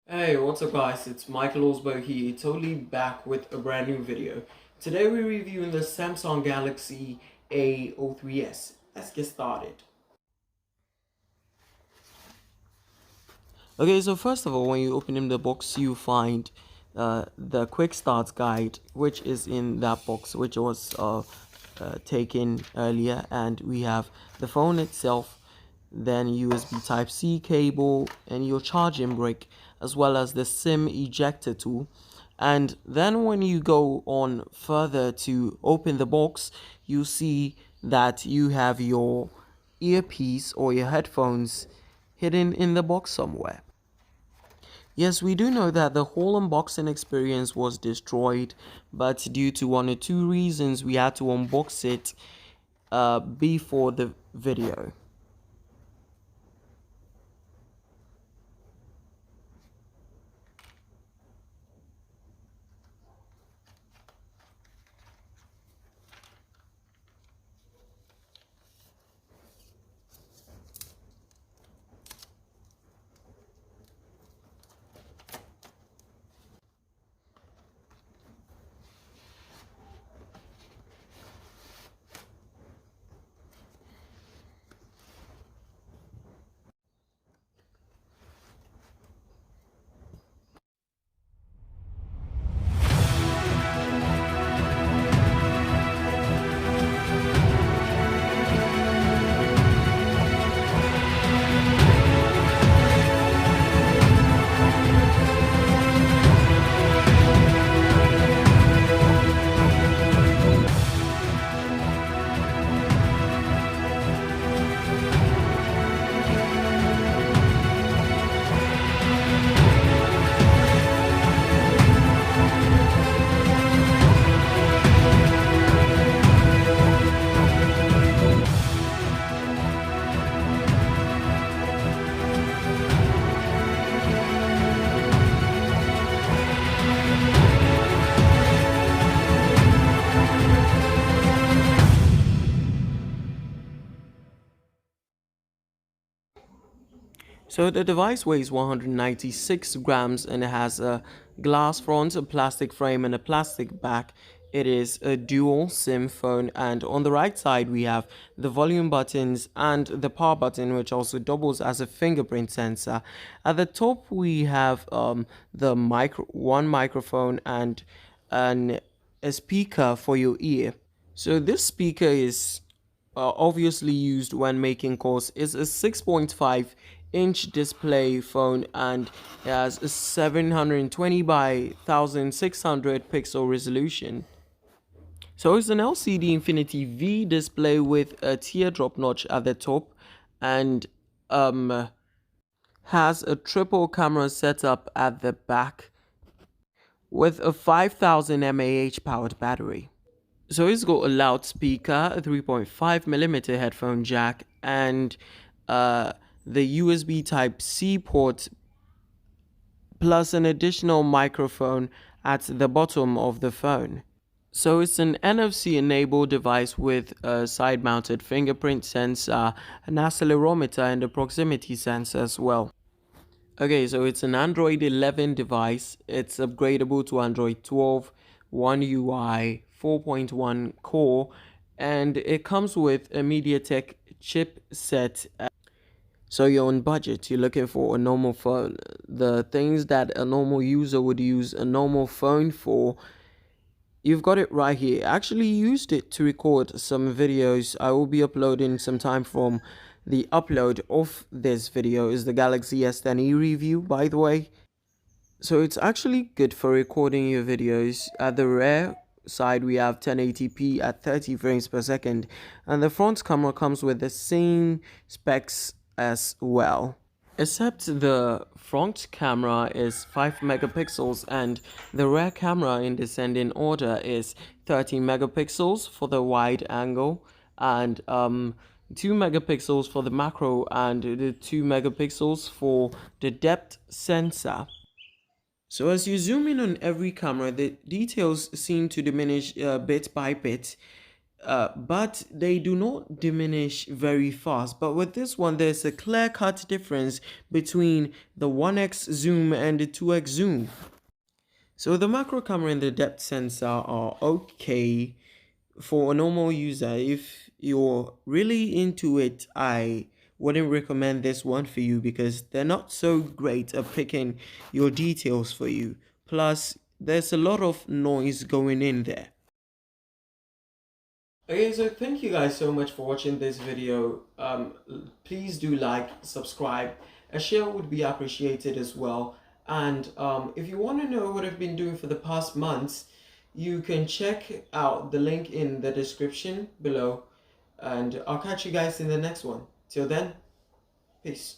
Hey, what's up guys, it's Michael Osberg here, totally back with a brand new video. Today we're reviewing the Samsung Galaxy AO3s. Let's get started. Okay, so first of all, when you open in the box, you find the quick start guide, which is in that box, which was taken earlier, and we have the phone itself, then USB Type-C cable and your charging brick, as well as the SIM ejector tool. And then when you go on further to open the box, you see that you have your earpiece or your headphones hidden in the box somewhere. Yes, we do know that the whole unboxing experience was destroyed, but due to one or two reasons, we had to unbox it before the video. So the device weighs 196 grams and it has a glass front, a plastic frame and a plastic back. It is a dual SIM phone, and on the right side we have the volume buttons and the power button, which also doubles as a fingerprint sensor. At the top we have the one microphone and a speaker for your ear. So this speaker is obviously used when making calls. Is a 6.5-inch display phone, and it has a 720 by 1600 pixel resolution. So it's an LCD Infinity V display with a teardrop notch at the top, and has a triple camera setup at the back with a 5000 mAh powered battery. So it's got a loudspeaker, a 3.5mm headphone jack, and the USB Type-C port, plus an additional microphone at the bottom of the phone. So it's an NFC-enabled device with a side-mounted fingerprint sensor, an accelerometer, and a proximity sensor as well. Okay, so it's an Android 11 device. It's upgradable to Android 12, One UI, 4.1 core, and it comes with a MediaTek chipset. So you're on budget, you're looking for a normal phone. The things that a normal user would use a normal phone for, you've got it right here. I actually used it to record some videos. I will be uploading sometime from the upload of this video is the Galaxy S10e review, by the way. So it's actually good for recording your videos. At the rear side we have 1080p at 30 frames per second, and the front camera comes with the same specs as well, except the front camera is 5 megapixels and the rear camera in descending order is 13 megapixels for the wide angle, and 2 megapixels for the macro, and the 2 megapixels for the depth sensor. So as you zoom in on every camera, the details seem to diminish bit by bit. but they do not diminish very fast. But with this one, there's a clear-cut difference between the 1x zoom and the 2x zoom. So the macro camera and the depth sensor are okay for a normal user. If you're really into it, I wouldn't recommend this one for you because they're not so great at picking your details for you. Plus, there's a lot of noise going in there. Okay, so thank you guys so much for watching this video. Please do like, subscribe, a share would be appreciated as well. And if you want to know what I've been doing for the past months, you can check out the link in the description below. And I'll catch you guys in the next one. Till then, peace.